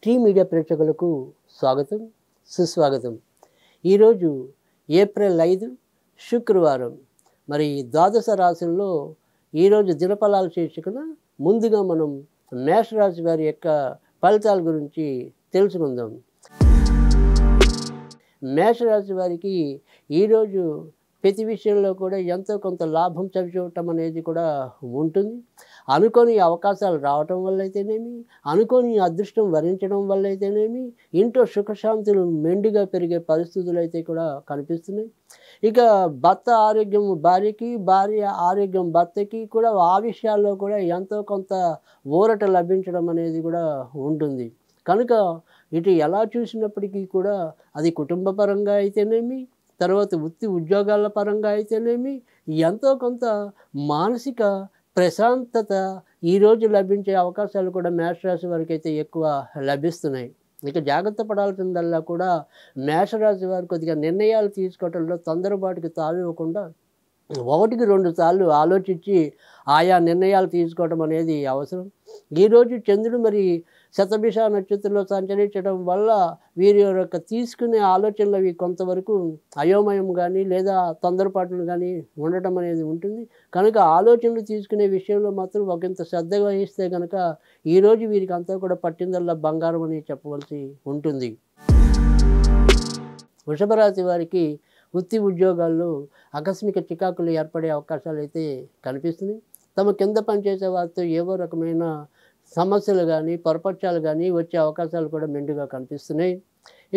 Tea media ప్రేక్షకులకు స్వాగతం, సుస్వాగతం. ఈరోజు ఏప్రిల్ 5 శుక్రవారం. మరి ద్వాదశ రాశుల్లో ఈరోజు దినఫలాల శీర్షికన ముందుగా మనం మేషరాశి వారి యొక్క ఫలితాల గురించి తెలుసుకుందాం. మేషరాశి వారికి ఈరోజు ప్రతి విషయంలో కూడా ఎంతో కొంత లాభం చవిచూడటం అనేది కూడా ఉంటుంది. అనుకోని అవకాశాలు రావటం వల్ల అయితేనేమి, అనుకోని అదృష్టం వరించడం వల్ల అయితేనేమి, ఇంట్లో సుఖశాంతులు మెండుగా పెరిగే పరిస్థితులు అయితే కూడా కనిపిస్తున్నాయి. ఇక భర్త ఆరోగ్యం భార్యకి, భార్య ఆరోగ్యం భర్తకి కూడా ఆ విషయాల్లో కూడా ఎంతో కొంత ఊరట లభించడం అనేది కూడా ఉంటుంది. కనుక ఇటు ఎలా చూసినప్పటికీ కూడా అది కుటుంబ పరంగా అయితేనేమి, తర్వాత వృత్తి ఉద్యోగాల పరంగా అయితేనేమి ఎంతో కొంత మానసిక ప్రశాంతత ఈరోజు లభించే అవకాశాలు కూడా మేషరాశి వారికి అయితే ఎక్కువ లభిస్తున్నాయి. ఇక జాగ్రత్త పడాల్సిందల్లా కూడా మేషరాశి వారు కొద్దిగా నిర్ణయాలు తీసుకోవడంలో తొందరపాటుకి తావివ్వకుండా 1-2 సార్లు ఆలోచించి ఆయా నిర్ణయాలు తీసుకోవడం అనేది అవసరం. ఈరోజు చంద్రుడు మరి శతభిష నక్షత్రంలో సంచరించడం వల్ల వీరి యొక్క తీసుకునే ఆలోచనలు అవి కొంతవరకు అయోమయం కానీ లేదా తొందరపాటులు కానీ ఉండటం అనేది ఉంటుంది. కనుక ఆలోచనలు తీసుకునే విషయంలో మాత్రం ఒకంత శ్రద్ధ వహిస్తే కనుక ఈరోజు వీరికి అంతా కూడా పట్టిందల్లా బంగారం అని చెప్పవలసి ఉంటుంది. వృషభ రాశి వారికి వృత్తి ఉద్యోగాల్లో ఆకస్మిక చికాకులు ఏర్పడే అవకాశాలు అయితే కనిపిస్తున్నాయి. తమ కింద పనిచేసే వారితో ఏవో రకమైన సమస్యలు కానీ పొరపక్షాలు కానీ వచ్చే అవకాశాలు కూడా మెండుగా కనిపిస్తున్నాయి.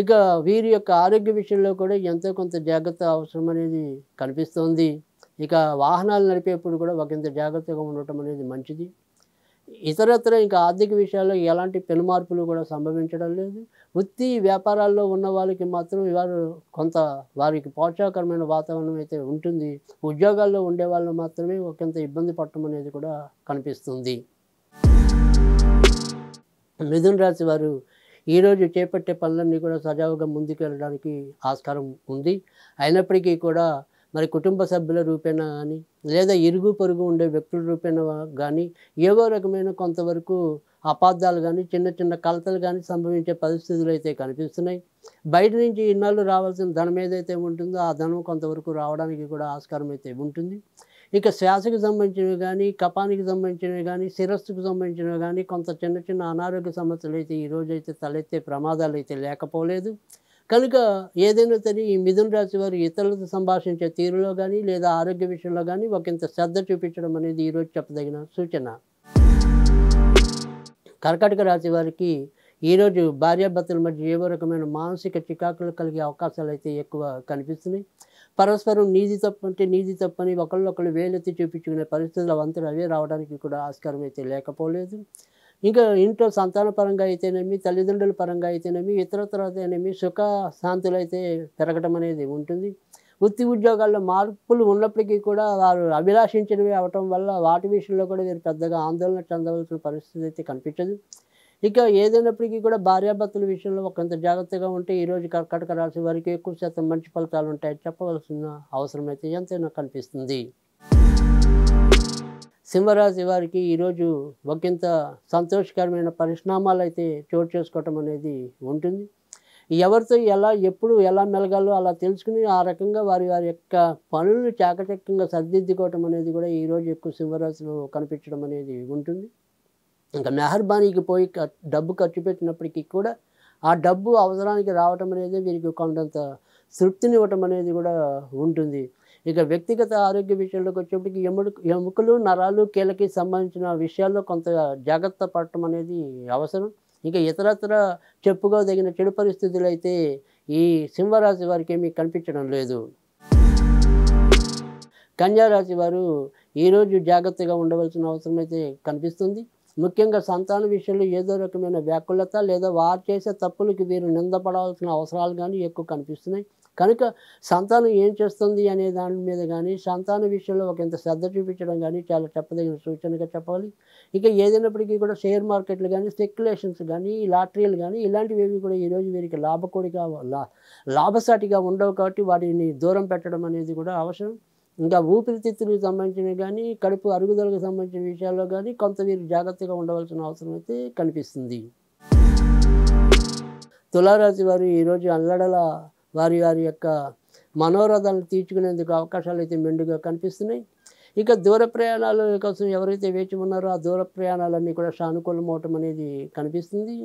ఇక వీరి యొక్క ఆరోగ్య విషయంలో కూడా ఎంతో కొంత జాగ్రత్త అవసరం అనేది కనిపిస్తోంది. ఇక వాహనాలు నడిపేప్పుడు కూడా ఒకంత జాగ్రత్తగా ఉండటం అనేది మంచిది. ఇతరత్ర ఇంకా ఆర్థిక విషయాల్లో ఎలాంటి పెనుమార్పులు కూడా సంభవించడం లేదు. వృత్తి వ్యాపారాల్లో ఉన్న వాళ్ళకి మాత్రం వారు కొంత వారికి ప్రోత్సాహకరమైన వాతావరణం అయితే ఉంటుంది. ఉద్యోగాల్లో ఉండే వాళ్ళు మాత్రమే ఒకంత ఇబ్బంది పడటం అనేది కూడా కనిపిస్తుంది. మిథున రాశి వారు ఈరోజు చేపట్టే పనులన్నీ కూడా సజావుగా ముందుకు వెళ్ళడానికి ఆస్కారం ఉంది. అయినప్పటికీ కూడా మరి కుటుంబ సభ్యుల రూపేణా కానీ లేదా ఇరుగు పొరుగు ఉండే వ్యక్తుల రూపేణా కానీ ఏవో రకమైన కొంతవరకు అపార్థాలు కానీ చిన్న చిన్న కలతలు కానీ సంభవించే పరిస్థితులు అయితే కనిపిస్తున్నాయి. బయట నుంచి ఇన్నాళ్ళు రావాల్సిన ధనం ఏదైతే ఉంటుందో ఆ ధనం కొంతవరకు రావడానికి కూడా ఆస్కారం అయితే ఉంటుంది. ఇక శ్వాసకు సంబంధించినవి కానీ, కపానికి సంబంధించినవి కానీ, శిరస్సుకు సంబంధించినవి కానీ కొంత చిన్న చిన్న అనారోగ్య సమస్యలు అయితే ఈరోజైతే తలెత్తే ప్రమాదాలు అయితే లేకపోలేదు. కనుక ఏదైనా సరే ఈ మిథున రాశి వారు ఇతరులతో సంభాషించే తీరులో కానీ లేదా ఆరోగ్య విషయంలో కానీ ఒకంత శ్రద్ధ చూపించడం అనేది ఈరోజు చెప్పదగిన సూచన. కర్కాటక రాశి వారికి ఈరోజు భార్యాభర్తల మధ్య ఏవో రకమైన మానసిక చికాకులు కలిగే అవకాశాలు అయితే ఎక్కువ కనిపిస్తున్నాయి. పరస్పరం నీది తప్పు అంటే నీది తప్పని ఒకళ్ళొకళ్ళు వేలెత్తి చూపించుకునే పరిస్థితులు అవంతలు అవే రావడానికి కూడా ఆస్కారం అయితే లేకపోలేదు. ఇంకా ఇంట్లో సంతాన పరంగా అయితేనేమి, తల్లిదండ్రుల పరంగా అయితేనేమి, ఇతరత్ర అయితేనేమి సుఖ శాంతులు అయితే పెరగడం అనేది ఉంటుంది. వృత్తి ఉద్యోగాల్లో మార్పులు ఉన్నప్పటికీ కూడా వారు అభిలాషించినవి అవటం వల్ల వాటి విషయంలో కూడా వీరు పెద్దగా ఆందోళన చెందవలసిన పరిస్థితి అయితే కనిపించదు. ఇక ఏదైనప్పటికీ కూడా భార్యాభర్తల విషయంలో ఒకంత జాగ్రత్తగా ఉంటే ఈరోజు కర్కాటక రాశి వారికి ఎక్కువ శాతం మంచి ఫలితాలు ఉంటాయని చెప్పవలసిన అవసరం అయితే ఎంతైనా కనిపిస్తుంది. సింహరాశి వారికి ఈరోజు ఒకంత సంతోషకరమైన పరిణామాలు అయితే చోటు చేసుకోవటం అనేది ఉంటుంది. ఎవరితో ఎలా ఎప్పుడు ఎలా మెలగాలో అలా తెలుసుకుని ఆ రకంగా వారి వారి యొక్క పనులను చాకచక్యంగా సరిదిద్దుకోవటం అనేది కూడా ఈరోజు ఎక్కువ సింహరాశిలో కనిపించడం అనేది ఉంటుంది. ఇంకా మెహర్బానీకి పోయి డబ్బు ఖర్చు పెట్టినప్పటికీ కూడా ఆ డబ్బు అవసరానికి రావటం అనేది వీరికి కొండంత తృప్తినివ్వటం అనేది కూడా ఉంటుంది. ఇక వ్యక్తిగత ఆరోగ్య విషయంలోకి వచ్చేప్పటికి ఎముకలు నరాలు కీళ్ళకి సంబంధించిన విషయాల్లో కొంత జాగ్రత్త పడటం అనేది అవసరం. ఇక ఇతరత్ర చెప్పుకోదగిన చెడు పరిస్థితులు అయితే ఈ సింహరాశి వారికి ఏమీ కనిపించడం లేదు. కన్యారాశి వారు ఈరోజు జాగ్రత్తగా ఉండవలసిన అవసరం అయితే కనిపిస్తుంది. ముఖ్యంగా సంతాన విషయంలో ఏదో రకమైన వ్యాకులత లేదా వారు చేసే తప్పులకి వీరు నిందపడాల్సిన అవసరాలు కానీ ఎక్కువ కనిపిస్తున్నాయి. కనుక సంతానం ఏం చేస్తుంది అనే దాని మీద కానీ సంతాన విషయంలో ఒకంత శ్రద్ధ చూపించడం కానీ చాలా చెప్పదగిన సూచనగా చెప్పాలి. ఇక ఏదైనప్పటికీ కూడా షేర్ మార్కెట్లు కానీ స్పెక్యులేషన్స్ కానీ లాటరీలు కానీ ఇలాంటివి ఏవి కూడా ఈరోజు వీరికి లాభసాటిగా ఉండవు కాబట్టి వాటిని దూరం పెట్టడం అనేది కూడా అవసరం. ఇంకా ఊపిరితిత్తులకు సంబంధించినవి కానీ కడుపు అరుగుదలకు సంబంధించిన విషయాల్లో కానీ కొంత వీరు జాగ్రత్తగా ఉండవలసిన అవసరం అయితే కనిపిస్తుంది. తులారాశి వారు ఈరోజు అల్లడల వారి వారి యొక్క మనోరథాలను తీర్చుకునేందుకు అవకాశాలు అయితే మెండుగా కనిపిస్తున్నాయి. ఇక దూర ప్రయాణాల కోసం ఎవరైతే వేచి ఉన్నారో ఆ దూర ప్రయాణాలన్నీ కూడా సానుకూలమవటం అనేది కనిపిస్తుంది.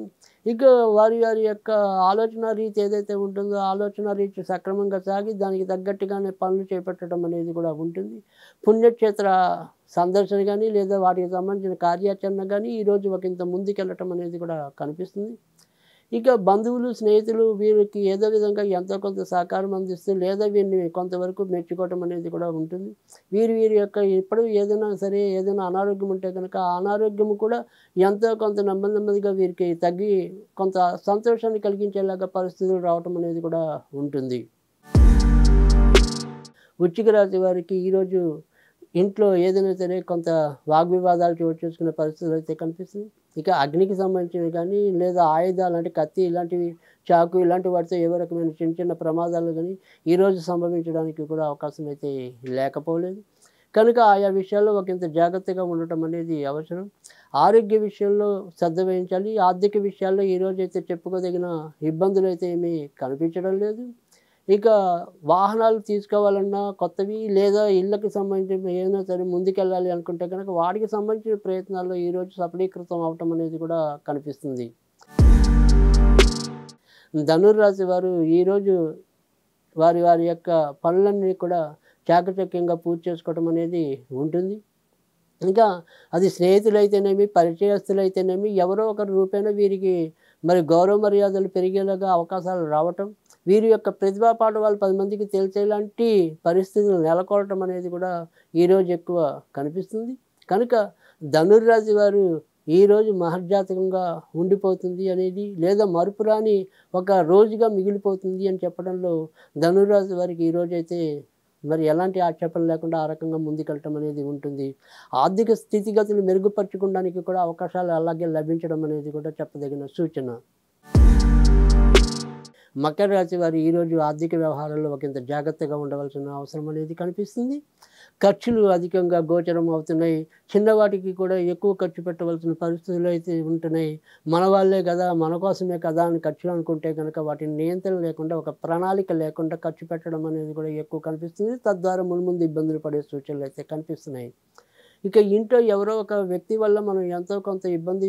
ఇక వారి వారి యొక్క ఆలోచన రీతి ఏదైతే ఉంటుందో ఆలోచన రీతి సక్రమంగా సాగి దానికి తగ్గట్టుగానే పనులు చేపట్టడం అనేది కూడా ఉంటుంది. పుణ్యక్షేత్ర సందర్శన కానీ లేదా వాటికి సంబంధించిన కార్యాచరణ కానీ ఈరోజు ఒకంత ముందుకెళ్ళటం అనేది కూడా కనిపిస్తుంది. ఇక బంధువులు, స్నేహితులు వీరికి ఏదో విధంగా ఎంతో కొంత సహకారం అందిస్తూ లేదా వీరిని కొంతవరకు మెచ్చుకోవటం అనేది కూడా ఉంటుంది. వీరి యొక్క ఎప్పుడు ఏదైనా సరే ఏదైనా అనారోగ్యం ఉంటే కనుక ఆ అనారోగ్యం కూడా ఎంతో కొంత నెమ్మదిగా వీరికి తగ్గి కొంత సంతోషాన్ని కలిగించేలాగా పరిస్థితులు రావటం అనేది కూడా ఉంటుంది. వృశ్చిక రాశి వారికి ఈరోజు ఇంట్లో ఏదైనా సరే కొంత వాగ్వివాదాలు చోటు చేసుకునే పరిస్థితులు అయితే కనిపిస్తుంది. ఇక అగ్నికి సంబంధించినవి కానీ లేదా ఆయుధాలు అంటే కత్తి ఇలాంటివి, చాకు ఇలాంటి వాటితో ఏవో రకమైన చిన్న చిన్న ప్రమాదాలు కానీ ఈరోజు సంభవించడానికి కూడా అవకాశం అయితే లేకపోలేదు. కనుక ఆయా విషయాల్లో ఒకంత జాగ్రత్తగా ఉండటం అనేది అవసరం. ఆరోగ్య విషయంలో శ్రద్ధ వహించాలి. ఆర్థిక విషయాల్లో ఈరోజైతే చెప్పుకోదగిన ఇబ్బందులు అయితే ఏమీ కనిపించడం లేదు. ఇక వాహనాలు తీసుకోవాలన్నా కొత్తవి లేదా ఇళ్ళకి సంబంధించిన ఏదైనా సరే ముందుకెళ్ళాలి అనుకుంటే కనుక వాటికి సంబంధించిన ప్రయత్నాల్లో ఈరోజు సఫలీకృతం అవటం అనేది కూడా కనిపిస్తుంది. ధనుర్రాశి వారు ఈరోజు వారి వారి యొక్క పనులన్నీ కూడా చాకచక్యంగా పూర్తి చేసుకోవటం అనేది ఉంటుంది. ఇంకా అది స్నేహితులైతేనేమి, పరిచయస్తులైతేనేమి ఎవరో ఒకరి రూపేణా వీరికి మరి గౌరవ మర్యాదలు పెరిగేలాగా అవకాశాలు రావటం, వీరి యొక్క ప్రతిభా పాఠవాలు 10 మందికి తెలిసేలాంటి పరిస్థితులు నెలకొల్పటం అనేది కూడా ఈరోజు ఎక్కువ కనిపిస్తుంది. కనుక ధనుర్రాశి వారు ఈరోజు మహర్జాతకంగా ఉండిపోతుంది అనేది లేదా మరుపురాని ఒక రోజుగా మిగిలిపోతుంది అని చెప్పడంలో ధనుర్రాశి వారికి ఈరోజైతే మరి ఎలాంటి ఆక్షేపణ లేకుండా ఆ రకంగా ముందుకెళ్ళటం అనేది ఉంటుంది. ఆర్థిక స్థితిగతులు మెరుగుపరచుకోవడానికి కూడా అవకాశాలు అలాగే లభించడం అనేది కూడా చెప్పదగిన సూచన. మకర రాశి వారు ఈరోజు ఆర్థిక వ్యవహారాల్లో ఒకంత జాగ్రత్తగా ఉండవలసిన అవసరం అనేది కనిపిస్తుంది. ఖర్చులు అధికంగా గోచరం అవుతున్నాయి. చిన్నవాటికి కూడా ఎక్కువ ఖర్చు పెట్టవలసిన పరిస్థితులు అయితే ఉంటున్నాయి. మన వాళ్ళే కదా, మన కోసమే కదా అని ఖర్చులు అనుకుంటే కనుక వాటిని నియంత్రణ లేకుండా ఒక ప్రణాళిక లేకుండా ఖర్చు పెట్టడం అనేది కూడా ఎక్కువ కనిపిస్తుంది. తద్వారా మున్ముందు ఇబ్బందులు పడే సూచనలు అయితే కనిపిస్తున్నాయి. ఇక ఇంట్లో ఎవరో ఒక వ్యక్తి వల్ల మనం ఎంతో కొంత ఇబ్బంది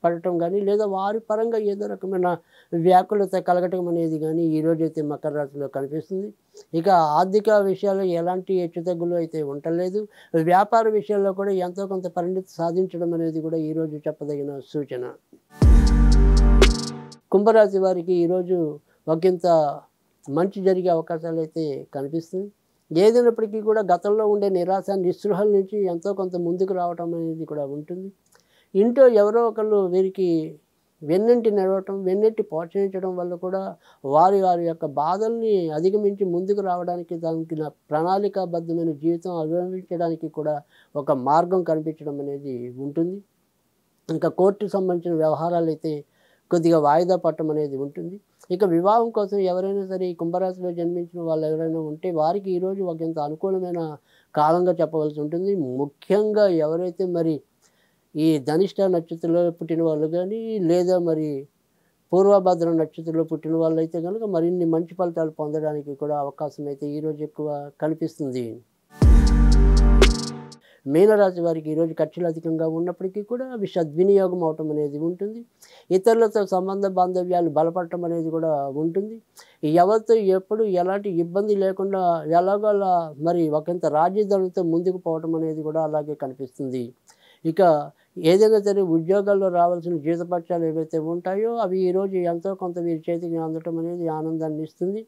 పడటం కానీ లేదా వారి పరంగా ఏదో రకమైన వ్యాకులత కలగటం అనేది కానీ ఈరోజైతే మకర రాశిలో కనిపిస్తుంది. ఇక ఆర్థిక విషయాల్లో ఎలాంటి హెచ్చుతగ్గులు అయితే ఉండలేదు. వ్యాపార విషయాల్లో కూడా ఎంతో కొంత పరిణితి సాధించడం అనేది కూడా ఈరోజు చెప్పదగిన సూచన. కుంభరాశి వారికి ఈరోజు ఒకంత మంచి జరిగే అవకాశాలు అయితే కనిపిస్తుంది. ఏదైనప్పటికీ కూడా గతంలో ఉండే నిరాశ, నిస్పృహల నుంచి ఎంతో కొంత ముందుకు రావటం అనేది కూడా ఉంటుంది. ఇంట్లో ఎవరో ఒకళ్ళు వీరికి వెన్నంటి నడవటం, వెన్నెట్టి ప్రోత్సహించడం వల్ల కూడా వారి వారి యొక్క బాధల్ని అధిగమించి ముందుకు రావడానికి దానికి ప్రణాళికాబద్ధమైన జీవితం అనుభవించడానికి కూడా ఒక మార్గం కనిపించడం అనేది ఉంటుంది. ఇంకా కోర్టుకు సంబంధించిన వ్యవహారాలు అయితే కొద్దిగా వాయిదా పట్టడం అనేది ఉంటుంది. ఇక వివాహం కోసం ఎవరైనా సరే ఈ కుంభరాశిలో జన్మించిన వాళ్ళు ఎవరైనా ఉంటే వారికి ఈరోజు ఒకంత అనుకూలమైన కాలంగా చెప్పవలసి ఉంటుంది. ముఖ్యంగా ఎవరైతే మరి ఈ ధనిష్ట నక్షత్రంలో పుట్టిన వాళ్ళు కానీ లేదా మరి పూర్వభద్ర నక్షత్రంలో పుట్టిన వాళ్ళు అయితే కనుక మరిన్ని మంచి ఫలితాలు పొందడానికి కూడా అవకాశం అయితే ఈరోజు ఎక్కువ కనిపిస్తుంది. మీనరాశి వారికి ఈరోజు ఖర్చులు అధికంగా ఉన్నప్పటికీ కూడా అవి సద్వినియోగం అవటం అనేది ఉంటుంది. ఇతరులతో సంబంధ బాంధవ్యాలు బలపడటం అనేది కూడా ఉంటుంది. ఎవరితో ఎప్పుడు ఎలాంటి ఇబ్బంది లేకుండా ఎలాగోలా మరి ఒకంత రాజధానితో ముందుకు పోవటం అనేది కూడా అలాగే కనిపిస్తుంది. ఇక ఏదైనా సరే ఉద్యోగాల్లో రావాల్సిన జీతపత్యాలు ఏవైతే ఉంటాయో అవి ఈరోజు ఎంతో కొంత వీరి చేతికి అందటం అనేది ఆనందాన్ని ఇస్తుంది.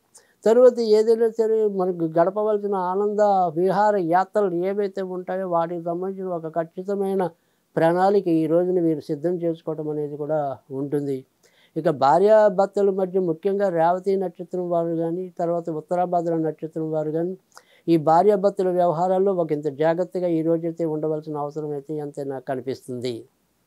తరువాత ఏదైనా సరే మనకు గడపవలసిన ఆనంద విహార యాత్రలు ఏవైతే ఉంటాయో వాటికి సంబంధించిన ఒక ఖచ్చితమైన ప్రణాళిక ఈ రోజున వీరు సిద్ధం చేసుకోవడం అనేది కూడా ఉంటుంది. ఇక భార్యాభర్తల మధ్య ముఖ్యంగా రేవతి నక్షత్రం వారు కానీ తర్వాత ఉత్తరాభద్ర నక్షత్రం వారు కానీ ఈ భార్యాభర్తల వ్యవహారాల్లో ఒకంత జాగ్రత్తగా ఈరోజైతే ఉండవలసిన అవసరం అయితే ఎంతైనా కనిపిస్తుంది.